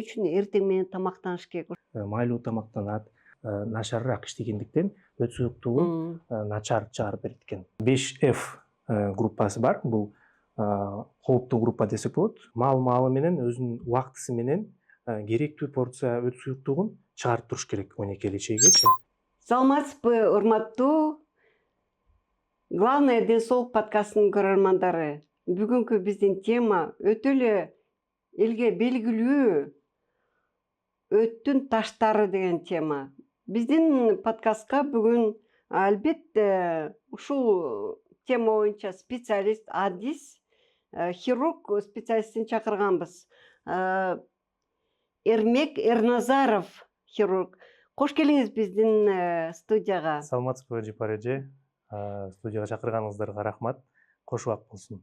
үчүн эртең менен тамактаныш керек? Майлуу тамактанат, начарыраак иштегендиктен өт суюктугун начар чыгарып берет экен. 5F группасы бар. Бул кооптуу группа десек болот. Маалы менен өзүнүн убактысы менен керектүү порция өт суюктугун чыгарып туруш керек 12 ичегечи. Саламатсызбы, урматтуу Главное ден соолук подкастынын көрөрмандары. Бүгүнкү биздин тема өтө эле элге белгилүү өттүн таштары деген тема. Биздин подкастка бүгүн албетте ушул тема боюнча специалист, адис, хирург специалистин чакырганбыз. Эрмек Эрназаров хирург. Кош келиңиз биздин студияга. Саламатсызбы, Жипар эже. Студияга чакырганыңыздарга рахмат. Кош убак болсун.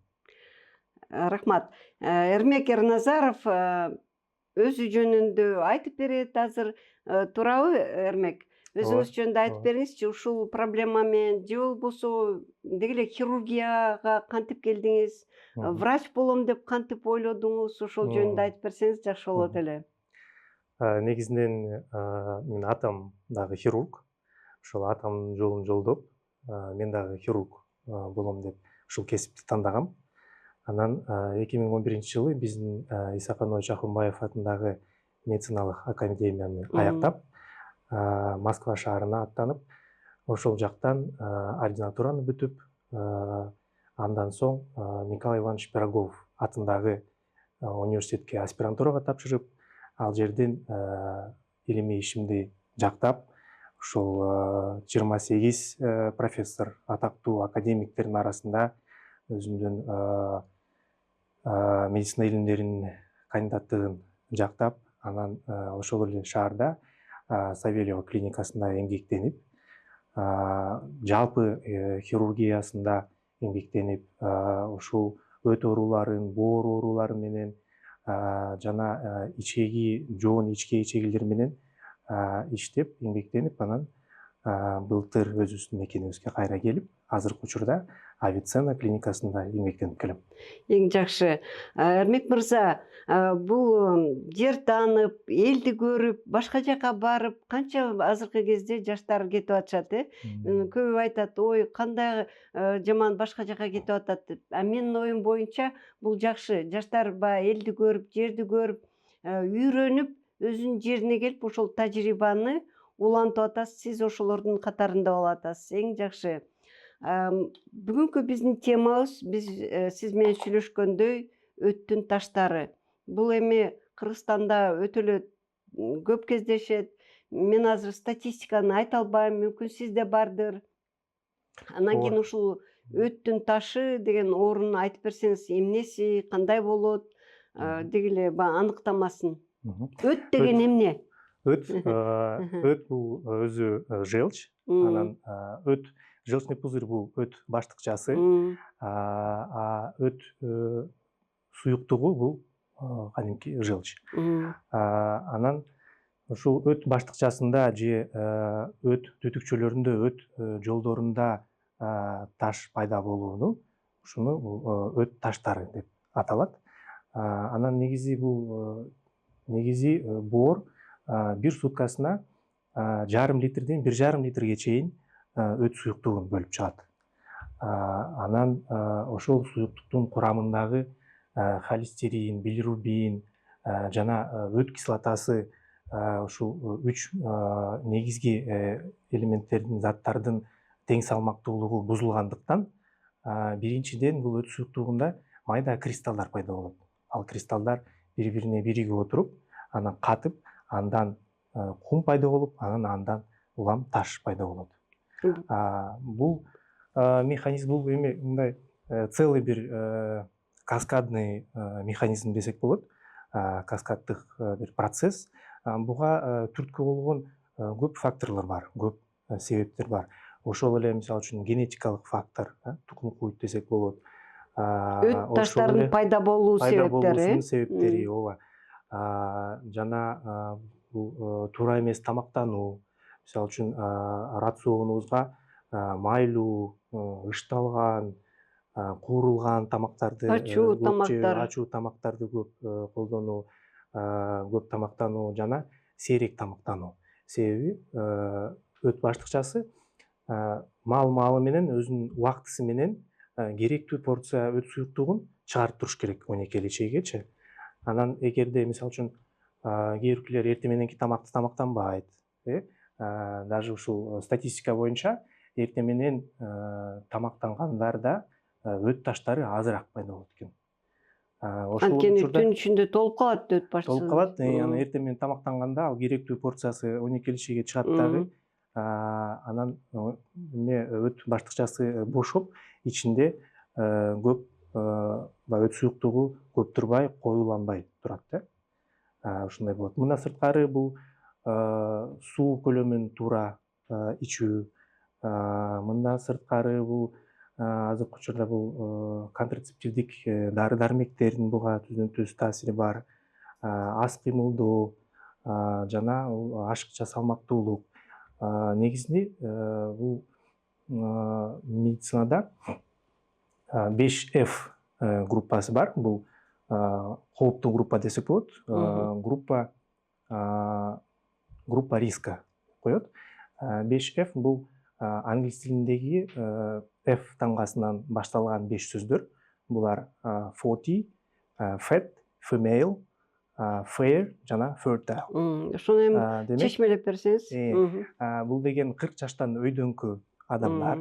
Рахмат. Эрмек Эрназаров өзү жөнүндө айтып берет азыр. Туурабы, Эрмек? Өзүңүз жөнүндө айтып бериңизчи, ушул проблема менен же болбосо деги эле хирургияга кантип келдиңиз? Врач болом деп кантип ойлодуңуз? Ошол жөнүндө айтып берсеңиз жакшы болот эле. Негизинен менин атам дагы хирург. Ошол атамдын жолун жолдоп, мен дагы хирург болом деп ушул кесипти тандагам. Анан 2011-жылы биздин Исаканович Ахунбаев атындагы медициналык академияны аяктап, Москва шаарына аттанып, ошол жактан ординатураны бүтүп, андан соң Николай Иванович Пирогов атындагы университетке аспирантурага тапшырып, ал жерден илимий ишимди жактап, ушул 28 профессор, атактуу академиктердин арасында өзүмдүн медицина илимдеринин кандидаттыгын жактап, анан ошол эле шаарда Савельева клиникасында эмгектенип, жалпы хирургиясында эмгектенип, ушул өт ооруларын, боор оорулары менен жана ичеги, жоон ичке ичегилер менен иштеп, эмгектенип, анан былтыр өзүбүздүн мекенибизге кайра келип, азыркы учурда Авиценна клиникасында эмгектенип келем. Эң жакшы. Эрмек мырза, бул жер таанып, элди көрүп, башка жака барып, канча азыркы кезде жаштар кетип атышат, Көбү айтат, ой, кандай жаман башка жака кетип атат деп. Менин оюм боюнча бул жакшы. Жаштар баягы элди көрүп, жерди көрүп, үйрөнүп, өзүнүн жерине келип, ошол тажрыйбаны улантып атасыз. Сиз ошолордун катарында болуп атасыз. Эң жакшы. Бүгүнкү биздин темабыз, биз сиз менен сүйлөшкөндөй, өттүн таштары. Бул эми Кыргызстанда өтө эле көп кездешет. Мен азыр статистиканы айта албайм, мүмкүн сизде бардыр. Анан кийин ушул өттүн ташы деген ооруну айтып берсеңиз, эмнеси, кандай болот, деги эле баягы аныктамасын. Өт деген эмне? Өт бул өзү желчь, анан желчный пузырь бул өт баштыкчасы, өт суюктугу бул кадимки желчь. Анан ушул өт баштыкчасында же өт түтүкчөлөрүндө, өт жолдорунда таш пайда болууну, ушуну өт таштары деп аталат. Анан негизи боор бир суткасына 0,5 литрден 1,5 литрге чейин өт суюктугун бөлүп чыгат. Анан ошол суюктуктун курамындагы холестерин, билирубин жана өт кислотасы, ушул 3 негизги элементтердин, заттардын тең салмактуулугу бузулгандыктан, биринчиден бул өт суюктугунда майда кристаллдар пайда болот. Ал кристаллдар бири-бирине биригип отуруп, анан катып, андан кум пайда болуп, андан улам таш пайда болот. Бул механизм, бул эми мындай целый бир каскадный механизм десек болот, каскаддык бир процесс. Буга түрткү болгон көп факторлор бар, көп себептер бар. Ошол эле мисалы үчүн генетикалык фактор, тукум куйт десек болот. Өт таштардын пайда болуу себептери, ооба. Жана бул туура эмес тамактануу, мисалы үчүн рационубузга майлуу, ышталган, куурулган тамактарды, ачуу тамактарды көп колдонуу, көп тамактануу жана сейрек тамактануу. Себеби өт баштыкчасы маалы менен өзүнүн убактысы менен керектүү порция өт суюктугун чыгарып туруш керек 12 чейгечи. Анан эгерде мисалы үчүн кээ биркилер эртең мененки тамакты тамактанбайт, даже ушул статистика боюнча эртең менен тамактангандарда өт таштары азыраак пайда болот экен. Ошол Анткени учурда түн ичинде толуп калат өт баштыгы. толуп калат. Анан эртең менен тамактанганда ал керектүү порциясы 12 чейге чыгат дагы. Анан өт баштыкчасы бошоп, ичинде көп өт суюктугу көп турбай, коюланбай турат да. Ушундай болот. Мындан сырткары бул суу көлөмүн туура ичүү, мындан сырткары бул азыркы учурда бул контрацептивдик дары дармектердин буга түзүнүктүү таасири бар. Аз кыймылдоо жана ашыкча салмактуулук. Негизинде бул медицинада 5F группасы бар. Бул кооптуу группа десек болот. Группа риска коет. 5F бул англис тилиндеги F тамгасынан башталган 5 сөздөр. Булар 40, fat, female, fair жана fertile. Ошону эми чечмелеп берсеңиз. Бул деген 40 жаштан өйдөңкү адамдар.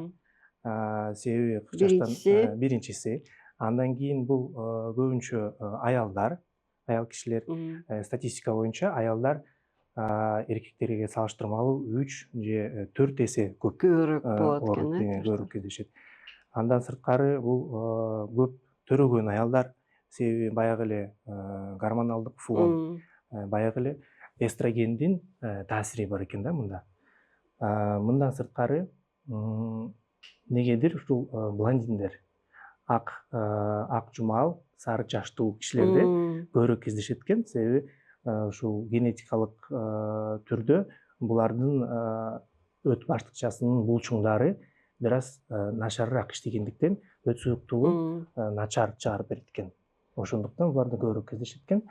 Себеби 40 жаштан биринчиси. Андан кийин бул көбүнчө аялдар, аял кишилер. Статистика боюнча аялдар эркектерге салыштырмалуу 3 же 4 эсе көбүрөөк болот экен, көбүрөөк кездешет. Андан сырткары бул көп төрөгөн аялдар, себеби баягы эле гормоналдык фон, баягы эле эстрогендин таасири бар экен да мында. Мындан сырткары негедир ушул блондиндер, ак жумал, сары чачтуу кишилерде көбүрөөк кездешет экен. Себеби ушул генетикалык түрдө булардын өт баштыкчасынын булчуңдары бир аз начарыраак иштегендиктен өт суюктугун начар чыгарып берет экен. Ошондуктан буларда көбүрөөк кездешет экен.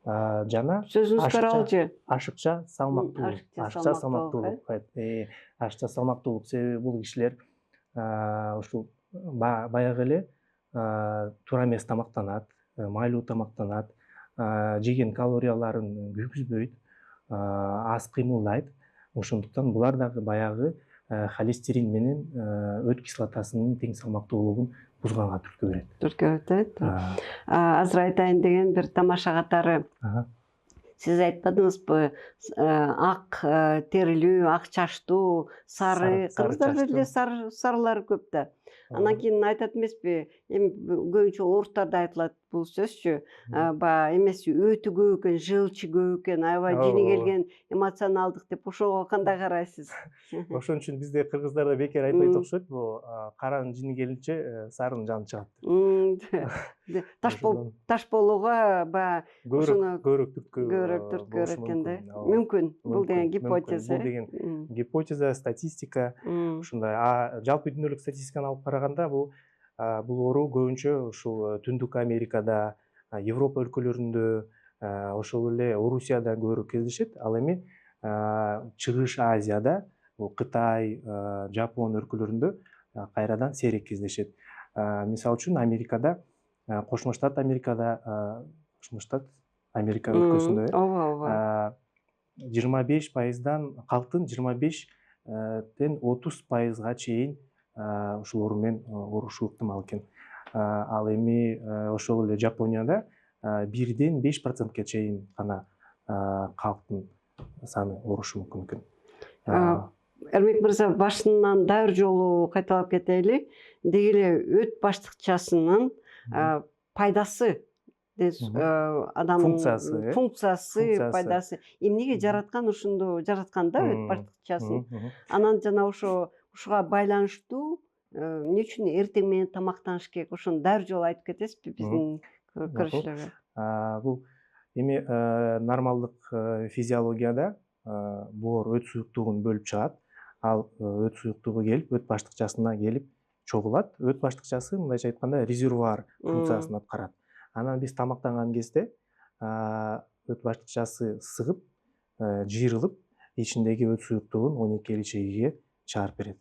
Жана сөзүңүз каралчы. Ашыкча салмактуулук. Ашыкча салмактуулук. Себеби бул кишилер ушул баягы эле туура эмес тамактанат, майлуу тамактанат, жеген калорияларын күйгүзбөйт, аз кыймылдайт. Ошондуктан булар дагы баягы холестерин менен өт кислотасынын тең салмактуулугун бузганга түрткү берет. Азыр айтайын деген бир тамаша катары. Сиз айтпадыңызбы, ак терилүү, ак чачтуу, сары, кыргыздарда деле сарылар көп да. Анан кийин айтат эмеспи, эми көбүнчө орустарда айтылат бул сөзчү, баягы эмеси өтү көп экен, желчи көп экен, аябай жини келген, эмоционалдык деп. Ошого кандай карайсыз? Ошон үчүн бизде кыргыздарда бекер айтпайт окшойт, бул каранын жини келинче сарынын жаны чыгат. Таш болууга баягы көбүрөөк түрткү берет экен да. Мүмкүн бул деген гипотеза. Бул деген гипотеза, статистика, ушундай. Жалпы дүйнөлүк статистиканы алып караганда бул оору көбүнчө ушул Түндүк Америкада, Европа өлкөлөрүндө, ошол эле Орусияда көбүрөөк кездешет. Ал эми Чыгыш Азияда, бул Кытай, Жапон өлкөлөрүндө кайрадан сейрек кездешет. Мисалы үчүн Америкада, Кошмо Штат Америка өлкөсүндө 25%дан калктын 25-тен 30%га чейин ушул оору менен оорушу ыктымал экен. Ал эми ошол эле Жапонияда 1-ден 5%га чейин гана калктын саны оорушу мүмкүн экен. Эрмек мырза, башынан дайыр жолу кайталап кетели. Деги эле өт баштыкчасынын пайдасы, адамдын функциясы, пайдасы. Эмнеге жараткан ушунду жараткан да өт баштыкчасын. Анан жана ушуга байланыштуу эмне үчүн эртең менен тамактаныш керек? Ошону дайыр жолу айтып кетесизби биздин көрүүчүлөргө? Бул эми нормалдык физиологияда боор өт суюктугун бөлүп чыгат. Ал өт суюктугу келип, өт баштыкчасына келип чогулат. Өт баштыкчасы мындайча айтканда резервуар функциясын аткарат. Анан биз тамактанган кезде өт баштыкчасы сыгып, жыйрылып, ичиндеги өт суюктугун 12 ичегиге чыгарып берет.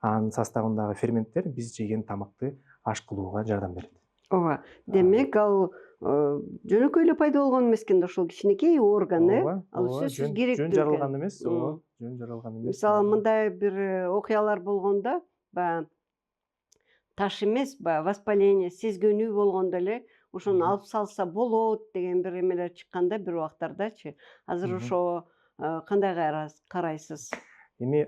Анын составындагы ферменттер биз жеген тамакты аш кылууга жардам берет. Ооба. Демек ал жөнөкөй эле пайда болгон эмес экен да, ошол кичинекей орган, ал сөзсүз керектүү жөн жаралган эмес, жөн жаралган эмес. Мисалы мындай бир окуялар болгондо, баягы таш эмес, баягы воспаление, сезгөнүү болгондо эле ошону алып салса болот деген бир эмелер чыкканда бир убактардачы. Азыр ошого кандай карайсыз? Эми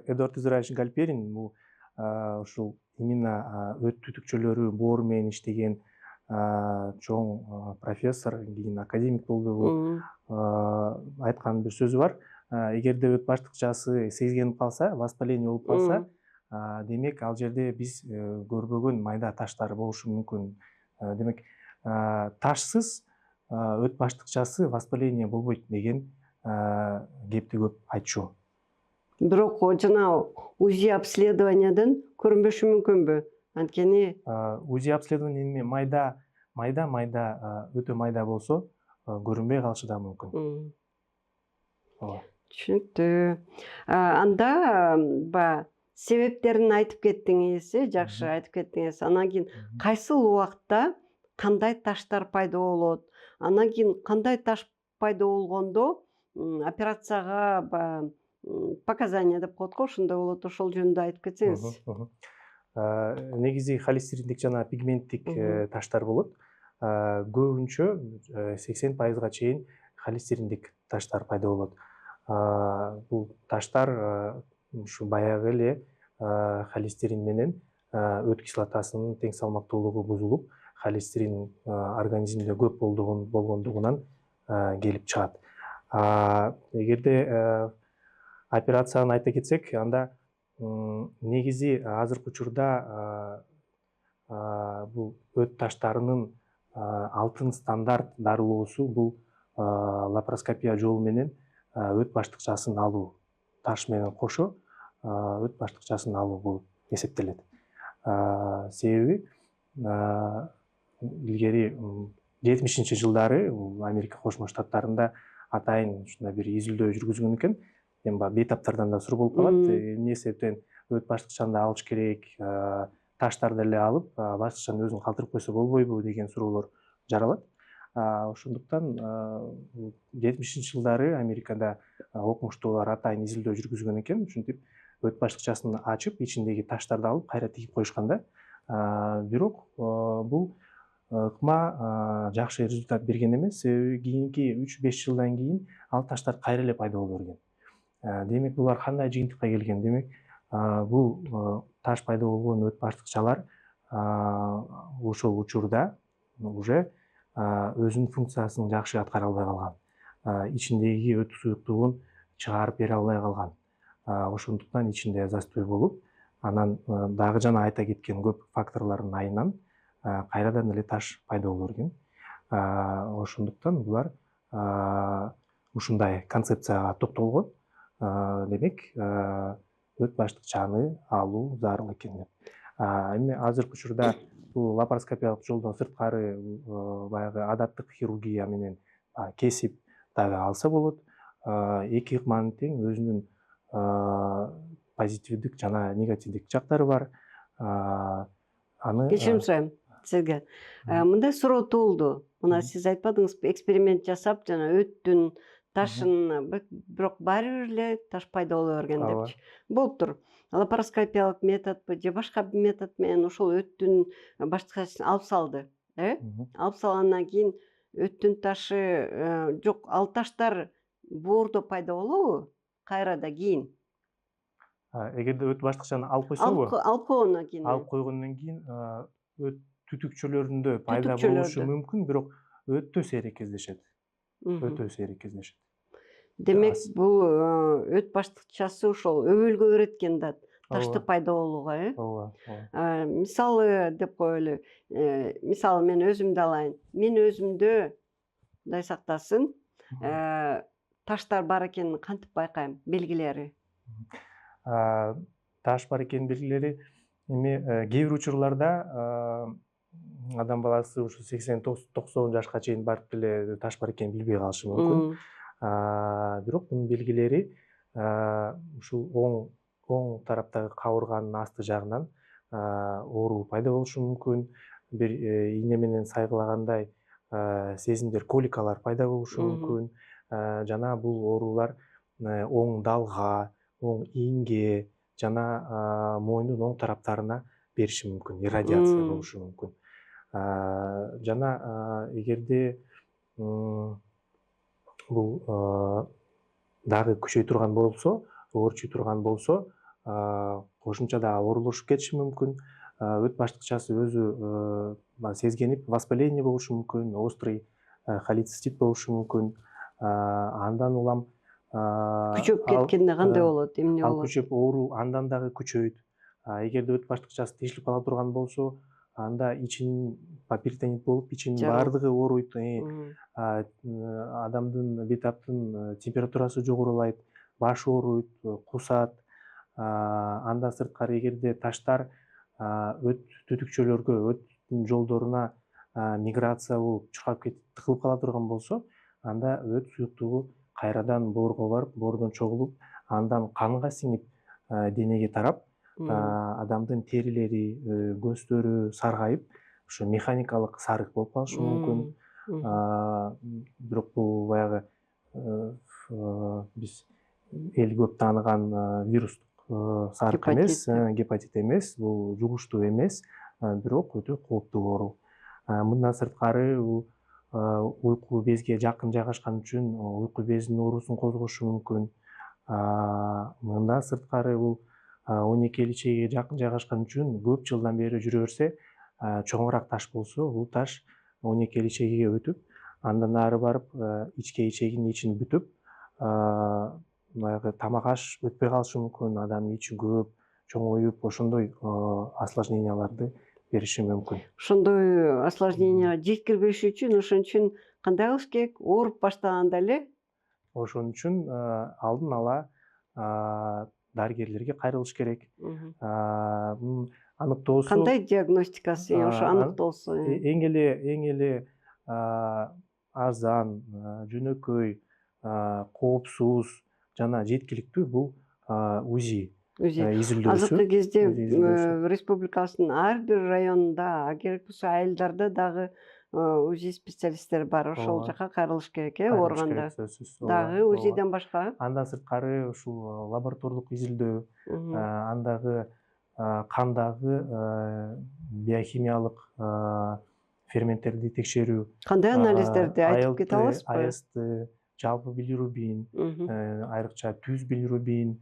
Эдуард Израильевич Гальперин бул ушул именно өт түтүкчөлөрү боору менен иштеген чоң профессор, кийин академик болду. Бул айткан бир сөзү бар. Эгерде өт баштыкчасы сезгенип калса, воспаление болуп калса, демек ал жерде биз көрбөгөн майда таштар болушу мүмкүн. Демек ташсыз өт баштыкчасы воспаление болбойт деген кепти көп айтышуу. Бирок жана УЗИ обследованиядан көрүнбөшү мүмкүнбү? Анткени УЗИ обследование эми майда өтө майда болсо көрүнбөй калышы да мүмкүн. Ооба. Түшүнүктүү. Анда баягы себептерин айтып кеттиңиз, жакшы айтып кеттиңиз. Анан кийин кайсыл убакта кандай таштар пайда болот? Анан кийин кандай таш пайда болгондо операцияга баягы показания деп коет го, ошондой болот. Ошол жөнүндө айтып кетсеңиз. Негизи холестериндик жана пигменттик таштар болот. Көбүнчө 80%га чейин холестериндик таштар пайда болот. Бул таштар ушу баягы эле холестерин менен өт кислотасынын тең салмактуулугу бузулуп, холестерин организмде көп болгондугунан келип чыгат. Эгерде операцияны айта кетсек, анда негизи азыркы учурда бул өт таштарынын алтын стандарт дарылоосу бул лапароскопия жолу менен өт баштыкчасын алуу, таш менен кошо өт баштыкчасын алуу болуп эсептелет. Себеби илгери 70-жылдары Америка Кошмо Штаттарында атайын ушундай бир изилдөө жүргүзгөн экен. Эми баягы бейтаптардан да суроо болуп калат. Эмне себептен өт баштыкчаны да алыш керек, таштарды эле алып, баштыкчанын өзүн калтырып койсо болбойбу деген суроолор жаралат. Ошондуктан 70-жылдары Америкада окумуштуулар атайын изилдөө жүргүзгөн экен. Ушинтип өт баштыкчасын ачып, ичиндеги таштарды алып кайра тигип коюшканда, бирок бул ыкма жакшы результат берген эмес. Себеби кийинки 3-5 жылдан кийин ал таштар кайра эле пайда боло берген. Демек булар кандай жыйынтыкка келген? Демек бул таш пайда болгон өт баштыкчалар ошол учурда уже өзүнүн функциясын жакшы аткара албай калган. Ичиндеги өт суюктугун чыгарып бере албай калган. Ошондуктан ичинде застой болуп, анан дагы жана айта кеткен көп факторлордун айынан кайрадан эле таш пайда боло берген. Ошондуктан булар ушундай концепцияга топтолгон. Демек өт баштыкчаны алуу зарыл экен деп. Эми азыркы учурда бул лапароскопиялык жолдон сырткары баягы адаттык хирургия менен кесип дагы алса болот. Эки ыкманын тең өзүнүн позитивдик жана негативдик жактары бар. Кечирим сурайм сизге. Мындай суроо туулду. Мына сиз айтпадыңызбы, эксперимент жасап, жана өттүн ташын, бирок баары бир эле таш пайда боло берген депчи. Болуптур. Лапароскопиялык методбу же башка бир метод менен ошол өттүн баштыкчасын алып салды. Алып салгандан кийин өттүн ташы жок, ал таштар боордо пайда болобу? Кайрада кийин. Эгерде өт баштыкчаны алып койсобу? Алып койгондон кийин. Алып койгондон кийин өт түтүкчөлөрүндө пайда болушу мүмкүн, бирок өтө сейрек кездешет. Өтө сейрек кездешет. Демек бул өт баштыкчасы ушол өбөлгө берет экен да ташты пайда болууга, Ооба. Мисалы деп коелу. Мисалы мен өзүмдү алайын. Мен өзүмдө, Кудай сактасын, таштар бар экенин кантип байкайм? Белгилери? Таш бар экенин белгилери эми кээ бир учурларда адам баласы ушу 80-90 жашка чейин барып деле таш бар экенин билбей калышы мүмкүн. Бирок мунун белгилери ушул оң тараптагы кабырганын асты жагынан оору пайда болушу мүмкүн. Бир ийне менен сайгылагандай сезимдер, коликалар пайда болушу мүмкүн. Жана бул оорулар оң далга, оң иңге жана мойындун оң тараптарына бериши мүмкүн, иррадиация болушу мүмкүн. Жана эгерде бул дагы күчөй турган болсо, өөрчүй турган болсо, кошумча дагы оорулашып кетиши мүмкүн. Өт баштыкчасы өзү сезгенип, воспаление болушу мүмкүн, острый холецистит болушу мүмкүн. Андан улам Күчөп кеткенде кандай болот, эмне ал болот? күчөп оору андан дагы күчөйт. Эгерде өт баштыкчасы тешилип кала турган болсо, анда ичин перитонит болуп, ичинин баардыгы ооруйт. Адамдын бейтаптын температурасы жогорулайт, башы ооруйт, кусат. Андан сырткары эгерде таштар өт түтүкчөлөргө, өттүн жолдоруна миграция болуп чуркап кетип тыгылып кала турган болсо, анда өт суюктугу кайрадан боорго барып, боордон чогулуп, андан канга сиңип денеге тарап, адамдын терилери, көздөрү саргайып, ошо механикалык сарык болуп калышы мүмкүн. Бирок бул баягы биз эл көп тааныган вирустук сарык эмес, гепатит эмес, бул жугуштуу эмес, бирок өтө кооптуу оору. Мындан сырткары бул уйку безге жакын жайгашкан үчүн уйку безинин оорусун козгошу мүмкүн. Мындан сырткары бул 12 ичегиге жакын жайгашкан үчүн көп жылдан бери жүрө берсе, чоңураак таш болсо, бул таш 12 ичегиге өтүп, андан ары барып ичке ичегинин ичин бүтүп, баягы тамак аш өтпөй калышы мүмкүн, адамдын ичи көп, чоңоюп, ошондой осложненияларды бериши мүмкүн. Ошондой осложненияга жеткирбеш үчүн ошон үчүн кандай кылыш керек? Ооруп баштаганда эле Ошон үчүн алдын ала дарыгерлерге кайрылыш керек. Мунун аныктоосу кандай диагностикасы, ошо аныктоосу? эң эле арзан, жөнөкөй, коопсуз жана жеткиликтүү бул УЗИ изилдөөсү. Азыркы кезде республикабыздын ар бир районунда, а керек болсо айылдарда дагы УЗИ специалисттери бар. Ошол жака кайрылыш керек, ооруганда. Дагы УЗИден башка? Андан сырткары ушул лаборатордук изилдөө, андагы кандагы биохимиялык ферменттерди текшерүү. Кандай анализдерди айтып кете аласызбы? АСТ, жалпы билирубин, айрыкча түз билирубин,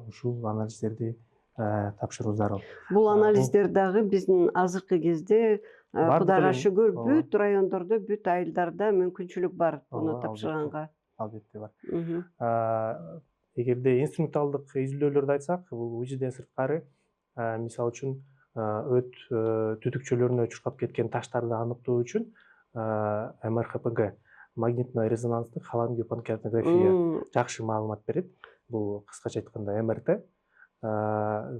ушул анализдерди тапшыруу зарыл. Бул анализдер дагы биздин азыркы кезде Кудайга шүгүр бүт райондордо, бүт айылдарда мүмкүнчүлүк бар буну тапшырганга. Албетте бар. Эгерде инструменталдык изилдөөлөрдү айтсак, бул УЗИден сырткары, мисалы үчүн өт түтүкчөлөрүнө чуркап кеткен таштарды аныктоо үчүн МРХПГ, магнитно резонанстык холангиопанкеатография жакшы маалымат берет. Бул кыскача айтканда МРТ.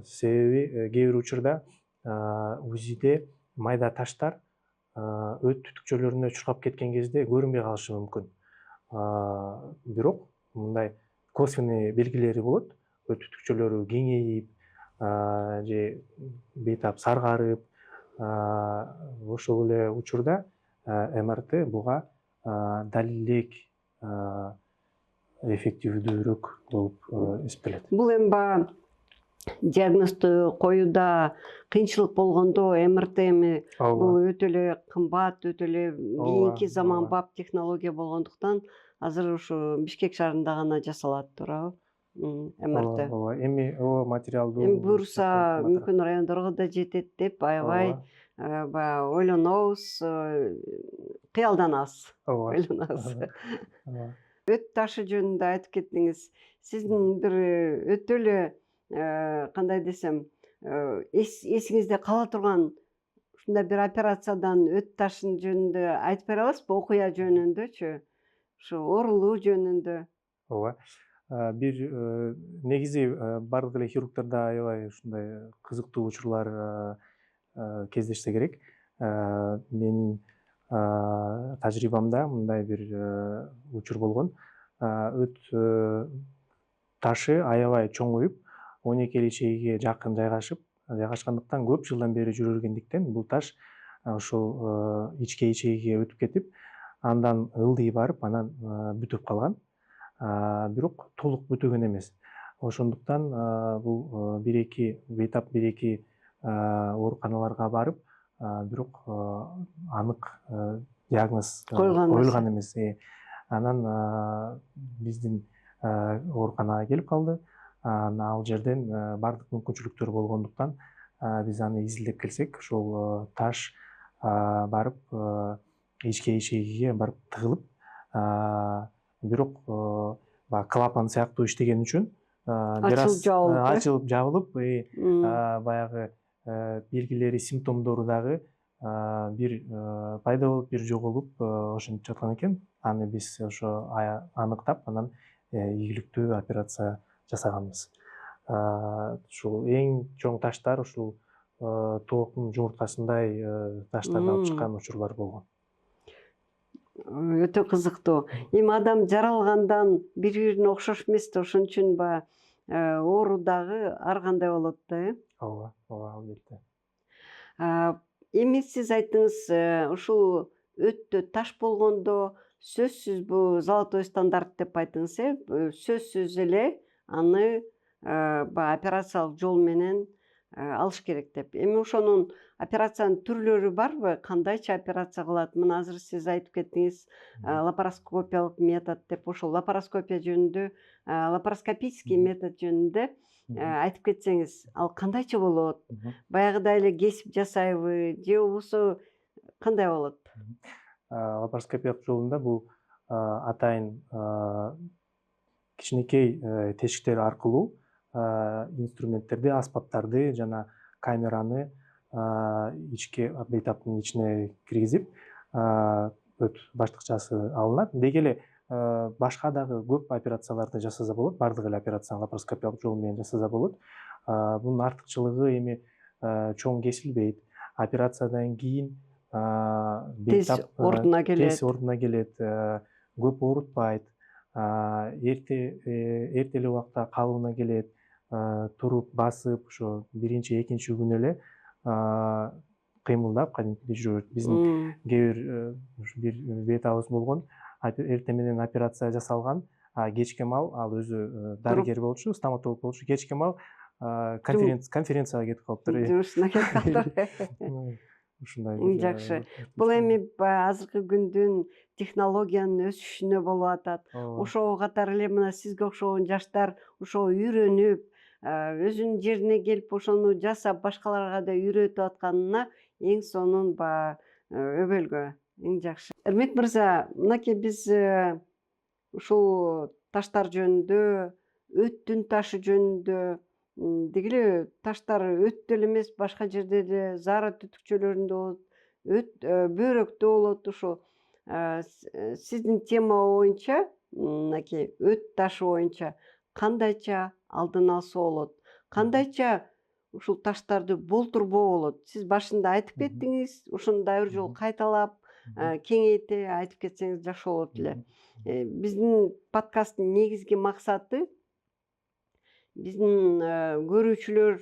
Себеби кээ бир учурда УЗИде майда таштар өт түтүкчөлөрүнө чуркап кеткен кезде көрүнбөй калышы мүмкүн. Бирок мындай косвенный белгилери болот. Өт түтүкчөлөрү кеңейип, же бейтап саргарып, ошол эле учурда МРТ буга далилдеек эффективдүүрөөк болуп эсептелет. Бул эми баягы диагнозду коюуда кыйынчылык болгондо МРТ эми бул өтө эле кымбат, өтө эле кийинки заманбап технология болгондуктан азыр ушу Бишкек шаарында гана жасалат, туурабы? МРТ. Ооба, эми материалдуу. Эми буюрса мүмкүн райондорго да жетет деп аябай баягы ойлонобуз, кыялданабыз. Ойлонобуз. Өт ташы жөнүндө айтып кеттиңиз. Сиздин бир өтө эле кандай десем, эсиңизде кала турган ушундай бир операциядан өт ташын жөнүндө айтып бере аласызбы? Окуя жөнүндөчү, ушу оорулуу жөнүндө. Ооба. Бир негизи бардык эле хирургдарда аябай ушундай кызыктуу учурлар кездешсе керек. Менин тажрыйбамда мындай бир учур болгон. Өт ташы аябай чоңоюп, 12 ичегиге жакын жайгашкандыктан көп жылдан бери жүргендиктен бул таш ушул ичке ичегиге өтүп кетип, андан ылдый барып, анан бүтүп калган. Бирок толук бүтүгөн эмес. Ошондуктан бул бейтап бир эки ооруканаларга барып, бирок анык диагноз коюлган эмес. Анан биздин ооруканага келип калды. Ал жерден бардык мүмкүнчүлүктөр болгондуктан биз аны изилдеп келсек, ошол таш барып ичке ичегиге барып тыгылып, бирок баягы клапан сыяктуу иштеген үчүн бир аз ачылып жабылып, баягы белгилери, симптомдору дагы бир пайда болуп, бир жоголуп ошентип жаткан экен. Аны биз ошо аныктап, анан ийгиликтүү операция жасаганбыз. Ушул эң чоң таштар ушул тооктун жумурткасындай таштарды алып чыккан учурлар болгон. Өтө кызыктуу. Эми адам жаралгандан бири-бирине окшош эмес да, ошон үчүн баягы оору дагы ар кандай болот да, Ооба, албетте. Эми сиз айттыңыз, ушул өттө таш болгондо сөзсүз бул золотой стандарт деп айттыңыз, сөзсүз эле аны баягы операциялык жол менен алыш керек деп. Эми ошонун операциянын түрлөрү барбы? Кандайча операция кылат? Мына азыр сиз айтып кеттиңиз, лапароскопиялык метод деп. Ошол лапароскопия жөнүндө, лапароскопический метод жөнүндө айтып кетсеңиз, ал кандайча болот? Баягыдай эле кесип жасайбы же болбосо кандай болот? Лапароскопиялык жолунда бул атайын кичинекей тешиктер аркылуу инструменттерди, аспаптарды жана камераны ичке бейтаптын ичине киргизип, өт баштыкчасы алынат. Деги эле башка дагы көп операцияларды жасаса болот, бардык эле операцияны лапароскопиялык жол менен жасаса болот. Бунун артыкчылыгы эми чоң кесилбейт. Операциядан кийин тез ордуна келет, көп оорутпайт, эрте эле убакта калыбына келет, туруп басып, ошо биринчи, экинчи күнү эле кыймылдап кадимкидей жүрө берет. Биздин кээ бир бейтабыбыз болгон, эртең менен операция жасалган, кечке маал ал өзү дарыгер болчу, стоматолог болчу, кечке маал конференцияга кетип калыптыр. Жумушуна кетип калыптыр. Ушундай. Жакшы. Бул эми азыркы күндүн технологиянын өсүшүнө болуп атат. Ошого катары эле мына сизге окшогон жаштар ошого үйрөнүп, өзүнүн жерине келип ошону жасап башкаларга да үйрөтүп атканына эң сонун өбөлгө. Эң жакшы. Эрмек мырза, мынакей биз ушул таштар жөнүндө, өттүн ташы жөнүндө, деги эле таштар өттө эле эмес, башка жерде эле заара түтүкчөлөрүндө болот, бөйрөктө болот. Ошо сиздин тема боюнча, мынакей өт ташы боюнча кандайча алдын алса болот? Кандайча ушул таштарды болтурбоо болот? Сиз башында айтып кеттиңиз, ошону дагы бир жолу кайталап, кеңейте айтып кетсеңиз жакшы болот эле. Биздин подкасттын негизги максаты биздин көрүүчүлөр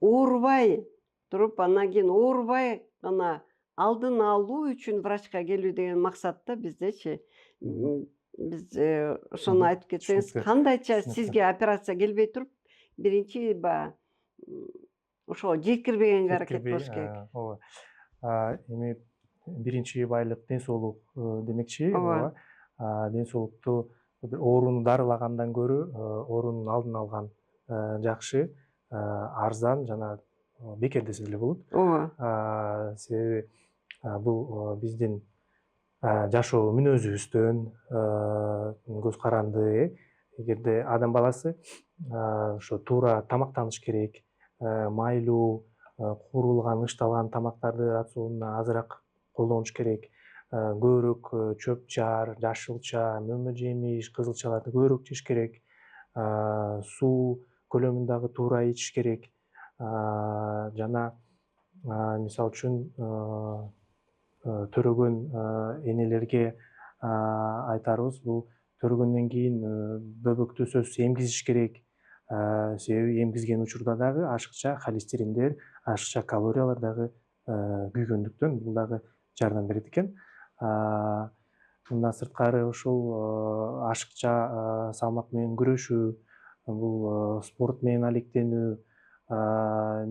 оорубай туруп, андан кийин оорубай гана алдын алуу үчүн врачка келүү деген максатта биздечи. Биз ошону айтып кетсеңиз, кандайча сизге операция келбей туруп, биринчи ошого жеткирбегенге аракет кылыш керек. Ооба. Эми биринчи байлык ден соолук демекчи. Ооба. Ден соолукту ооруну дарылагандан көрө оорунун алдын алган жакшы, арзан жана бекер десе деле болот. Ооба. Себеби бул биздин жашоо мүнөзүбүздөн көз каранды. Эгерде адам баласы ошо туура тамактаныш керек, майлуу, куурулган, ышталган тамактарды рационуна азыраак колдонуш керек. Көбүрөөк чөп жаар, жашылча, мөмө жемиш, кызылчаларды көбүрөөк жеш керек. Суу көлөмүн дагы туура ичиш керек. Жана мисалы үчүн төрөгөн энелерге айтарыбыз бул төрөгөндөн кийин бөбөктү сөзсүз эмгизиш керек. Себеби эмгизген учурда дагы ашыкча холестериндер, ашыкча калориялар дагы күйгөндүктөн бул дагы жардам берет экен. Мындан сырткары ушул ашыкча салмак менен күрөшүү, бул спорт менен алектенүү,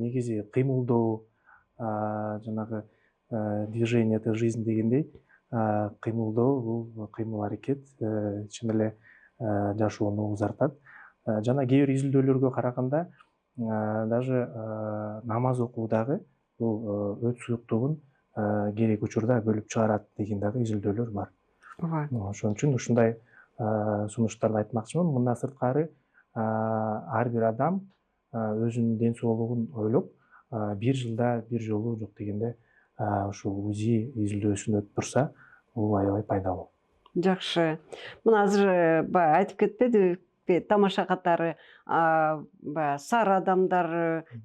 негизи кыймылдоо, жанагы движение это жизнь дегендей, кыймылдоо бул кыймыл аракет чын эле жашоону узартат. Жана кээ бир изилдөөлөргө караганда даже намаз окуу дагы бул өт суюктугун керек учурда бөлүп чыгарат деген дагы изилдөөлөр бар. Ооба. Ошон үчүн ушундай сунуштарды айтмакчымын. Мындан сырткары ар бир адам өзүнүн ден соолугун ойлоп, бир жылда бир жолу жок дегенде ушул УЗИ изилдөөсүн өтүп турса, бул аябай пайдалуу. Жакшы. Мына азыр баягы айтып кетпедикпи, тамаша катары баягы сары адамдар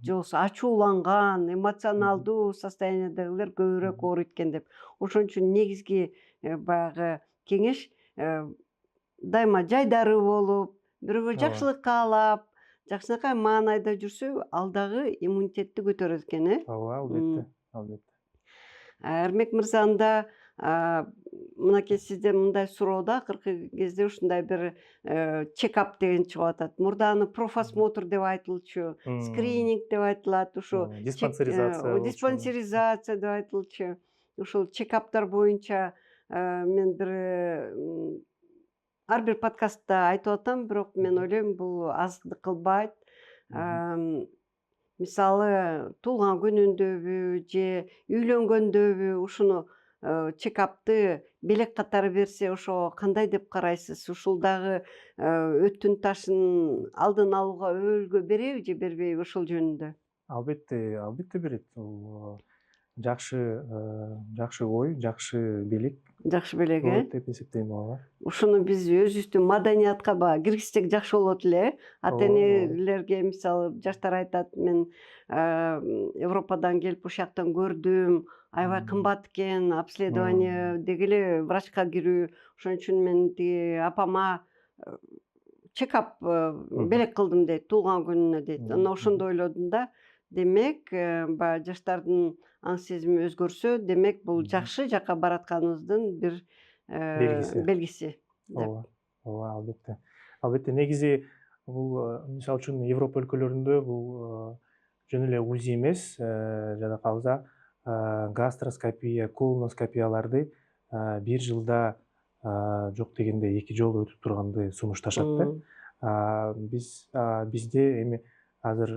же болбосо ачууланган, эмоционалдуу состояниедегилер көбүрөөк ооруйт экен деп. Ошон үчүн негизги баягы кеңеш дайыма жайдары болуп, бирөөгө жакшылык каалап, жакшынакай маанайда жүрсө, ал дагы иммунитетти көтөрөт экен, Ооба, албетте, албетте. Эрмек мырза, анда мынакей сизде мындай суроо да, акыркы кезде ушундай бир чекап деген чыгып атат. Мурданы профосмотр деп айтылчу, скрининг деп айтылат, ушу диспансеризация деп айтылчу. Ушул чекаптар боюнча мен ар бир подкастта айтып атам, бирок мен ойлойм бул аздык кылбайт. Мисалы, туулган күнүндөбү же үйлөнгөндөбү ушуну чекапты белек катары берсе, ошого кандай деп карайсыз? Ушул дагы өттүн ташын алдын алууга өбөлгө береби же бербейби ошол жөнүндө? Албетте, албетте берет. Бул жакшы ой, жакшы белек Жакшы белек, болот деп эсептейм. Ооба. Ушуну биз өзүбүздүн маданиятка баягы киргизсек жакшы болот эле. Ата энелерге мисалы жаштар айтат, мен Европадан келип ушул жактан көрдүм, аябай кымбат экен, обследование деги эле врачка кирүү. Ошон үчүн мен тиги апама чекап белек кылдым дейт, туулган күнүнө дейт. Анан ошондо ойлодум да, демек баягы жаштардын аң сезими өзгөрсө, демек бул жакшы жакка баратканыбыздын бир белгиси деп. Ооба, ооба, албетте. Албетте, негизи бул мисалы үчүн Европа өлкөлөрүндө бул жөн эле УЗИ эмес, жада калса гастроскопия, колоноскопияларды бир жылда жок дегенде 2 жолу өтүп турганды сунушташат да. Бизде эми азыр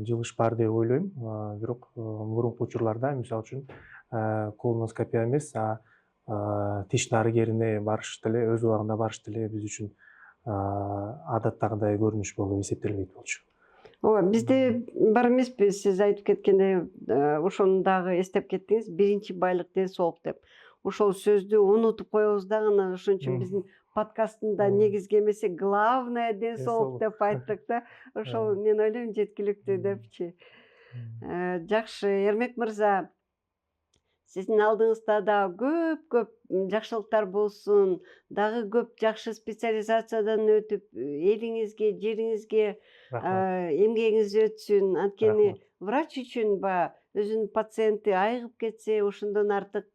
жылыш бар деп ойлойм, бирок мурунку учурларда мисалы үчүн колоноскопия эмес, тиш дарыгерине барыш деле, өз убагында барыш деле биз үчүн адаттагыдай көрүнүш болуп эсептелбейт болчу. Ооба, бизде бар эмеспи, сиз айтып кеткендей, ошону дагы эстеп кеттиңиз, биринчи байлык ден соолук деп. Ошол сөздү унутуп коебуз дагы, анан ошон үчүн биздин подкасттын негизги эмеси главное ден соолук деп айттык да. Ошол мен ойлойм жеткиликтүү депчи. Жакшы, Эрмек мырза, сиздин алдыңызда дагы көп жакшылыктар болсун, дагы көп жакшы специализациядан өтүп, элиңизге, жериңизге эмгегиңиз өтсүн. Анткени врач үчүн өзүнүн пациенти айыгып кетсе, ошондон артык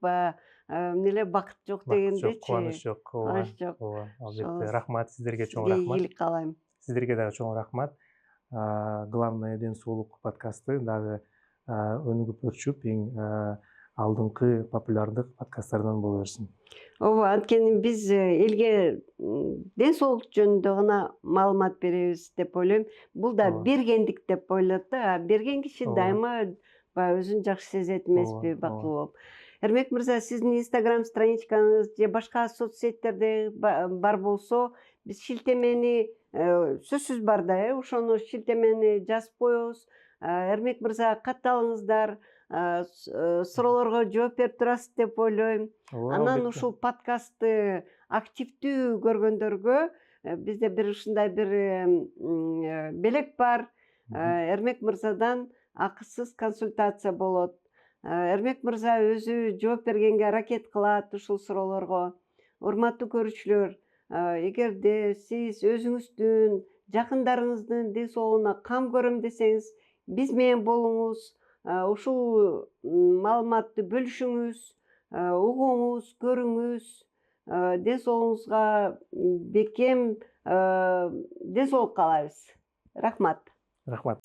эмне эле бакыт жок дегендечи. Кубаныч жок. Кубаныч жок. Ооба, албетте. Рахмат сиздерге, чоң Сизге рахмат. ийгилик каалайм. Сиздерге дагы чоң рахмат. Главное ден соолук подкасты дагы өнүгүп өрчүп, эң алдыңкы популярдык подкасттардан боло берсин. Ооба, анткени биз элге ден соолук жөнүндө гана маалымат беребиз деп ойлойм. Бул да бергендик деп ойлойт да. Берген киши дайыма өзүн жакшы сезет эмеспи, бактылуу болуп. Эрмек мырза, сиздин Instagram страничкаңыз же башка соцсеттерде бар болсо, биз шилтемени сөзсүз бар да, ошону шилтемени жазып коебуз. Эрмек мырза, катталыңыздар, суроолорго жооп берип турасыз деп ойлойм. Анан ушул подкастты активдүү көргөндөргө бизде бир ушундай бир белек бар. Эрмек мырзадан акысыз консультация болот. Эрмек мырза өзү жооп бергенге аракет кылат ушул суроолорго. Урматтуу көрүүчүлөр, эгерде сиз өзүңүздүн, жакындарыңыздын ден соолугуна кам көрөм десеңиз, биз менен болуңуз, ушул маалыматты бөлүшүңүз, угуңуз, көрүңүз, ден соолугуңузга бекем ден соолук каалайбыз. Рахмат. Рахмат.